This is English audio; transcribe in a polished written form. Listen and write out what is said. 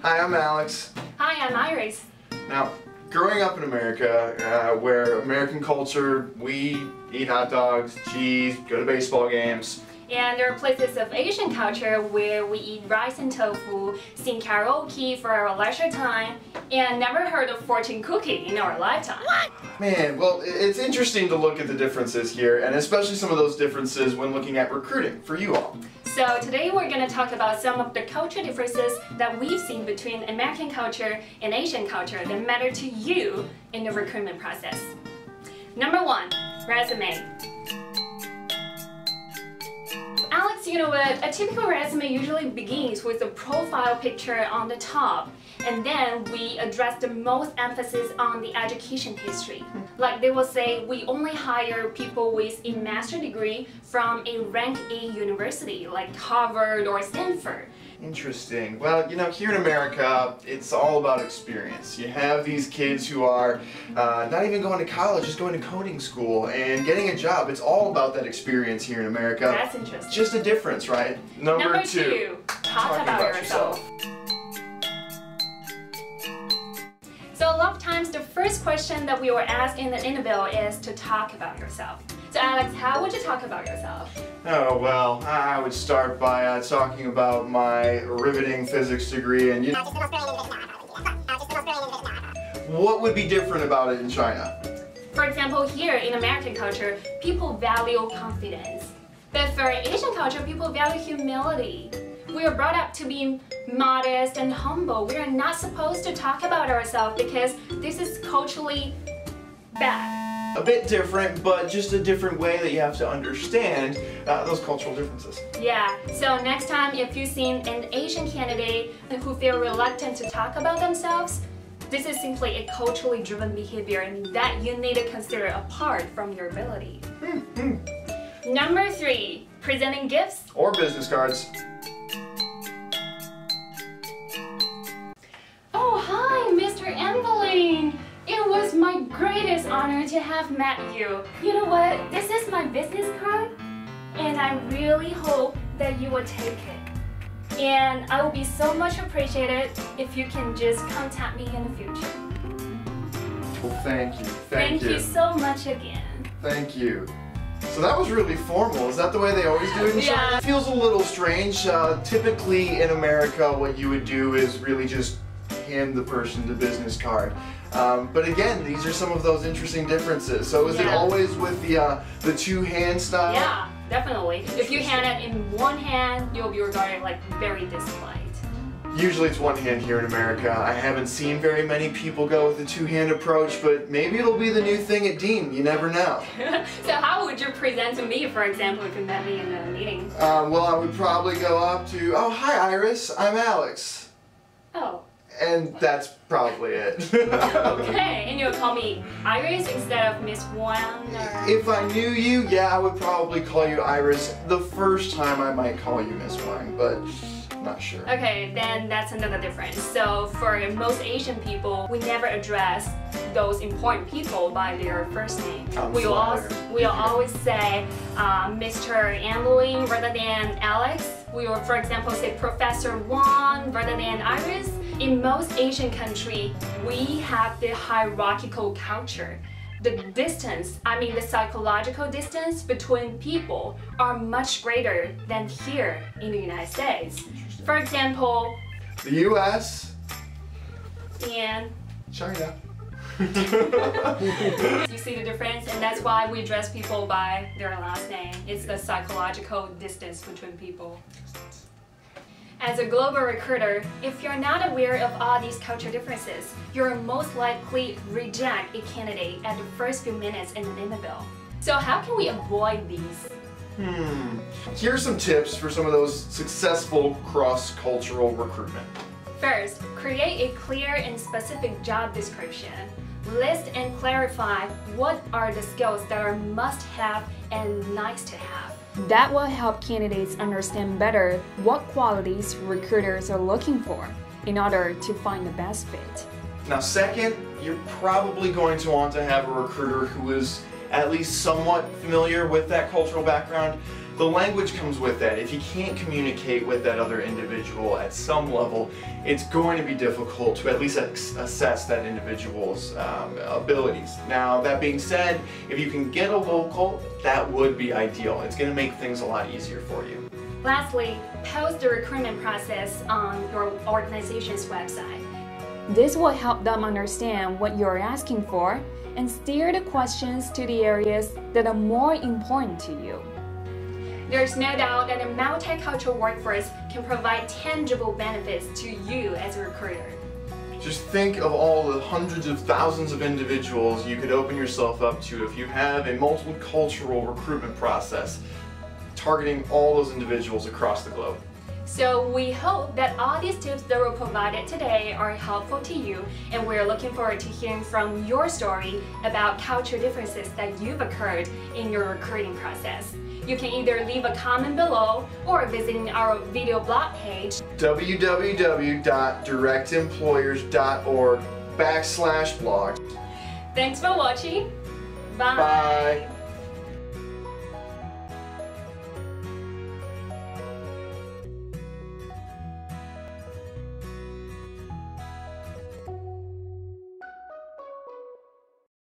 Hi, I'm Alex. Hi, I'm Iris. Now, growing up in America, where American culture, we eat hot dogs, cheese, go to baseball games. And there are places of Asian culture where we eat rice and tofu, sing karaoke for our leisure time, and never heard of fortune cookie in our lifetime. What? Man, well, it's interesting to look at the differences here, and especially some of those differences when looking at recruiting for you all. So today we're going to talk about some of the culture differences that we've seen between American culture and Asian culture that matter to you in the recruitment process. Number 1, resume. Alex, you know what? A typical resume usually begins with a profile picture on the top, and then we address the most emphasis on the education history. Like they will say, we only hire people with a master's degree from a rank A university, like Harvard or Stanford. Interesting. Well, you know, here in America, it's all about experience. You have these kids who are not even going to college, just going to coding school and getting a job. It's all about that experience here in America. That's interesting. Just a difference, right? Number 2, talk about yourself. So a lot of times the first question that we were asked in the interview is to talk about yourself. So Alex, how would you talk about yourself? Oh, well, I would start by talking about my riveting physics degree and what would be different about it in China? For example, here in American culture, people value confidence. But for Asian culture, people value humility. We are brought up to be modest and humble. We are not supposed to talk about ourselves because this is culturally bad. A bit different, but just a different way that you have to understand those cultural differences. Yeah, so next time if you've seen an Asian candidate who feel reluctant to talk about themselves, this is simply a culturally driven behavior and that you need to consider apart from your ability. Number 3, presenting gifts or business cards. Oh, hi, Mr. Emeline. It was my greatest honor to have met you. You know what? This is my business card, and I really hope that you will take it. And I will be so much appreciated if you can just contact me in the future. Well, thank you. Thank you so much again. Thank you. So that was really formal. Is that the way they always do it in China? Yeah. It feels a little strange. Typically in America, what you would do is really just hand the person the business card. But again, these are some of those interesting differences. So is it always with the two-hand style? Yeah, definitely. If you hand it in one hand, you'll be regarded like very disliked. Usually it's one hand here in America. I haven't seen very many people go with the two-hand approach, but maybe it'll be the new thing at Dean. You never know. So how would you present to me, for example, if you met me in a meeting? Well, I would probably go up to, oh, hi Iris, I'm Alex. Oh. And that's probably it. Okay, and you'll call me Iris instead of Miss Wang? Or... If I knew you, yeah, I would probably call you Iris. The first time I might call you Miss Wang, but not sure. Okay, then that's another difference. So for most Asian people, we never address those important people by their first name. We'll always say Mr. Emeline rather than Alex. We will, for example, say Professor Wang rather than Iris. In most Asian countries, we have the hierarchical culture. The distance, the psychological distance between people are much greater than here in the United States. For example, the US and China. You see the difference, and that's why we address people by their last name. It's the psychological distance between people. As a global recruiter, if you're not aware of all these cultural differences, you're most likely reject a candidate at the first few minutes in an interview. So how can we avoid these? Here are some tips for some of those successful cross-cultural recruitment. First, create a clear and specific job description. List and clarify what are the skills that are must-have and nice-to-have. That will help candidates understand better what qualities recruiters are looking for in order to find the best fit. Now second, you're probably going to want to have a recruiter who is at least somewhat familiar with that cultural background. the language comes with that. If you can't communicate with that other individual at some level, it's going to be difficult to at least assess that individual's abilities. Now, that being said, if you can get a local, that would be ideal. It's going to make things a lot easier for you. Lastly, post the recruitment process on your organization's website. This will help them understand what you're asking for and steer the questions to the areas that are more important to you. There's no doubt that a multicultural workforce can provide tangible benefits to you as a recruiter. Just think of all the hundreds of thousands of individuals you could open yourself up to if you have a multicultural recruitment process targeting all those individuals across the globe. So we hope that all these tips that were provided today are helpful to you, and we're looking forward to hearing from your story about culture differences that you've occurred in your recruiting process. You can either leave a comment below or visit our video blog page www.directemployers.org/blog. Thanks for watching. Bye. Bye.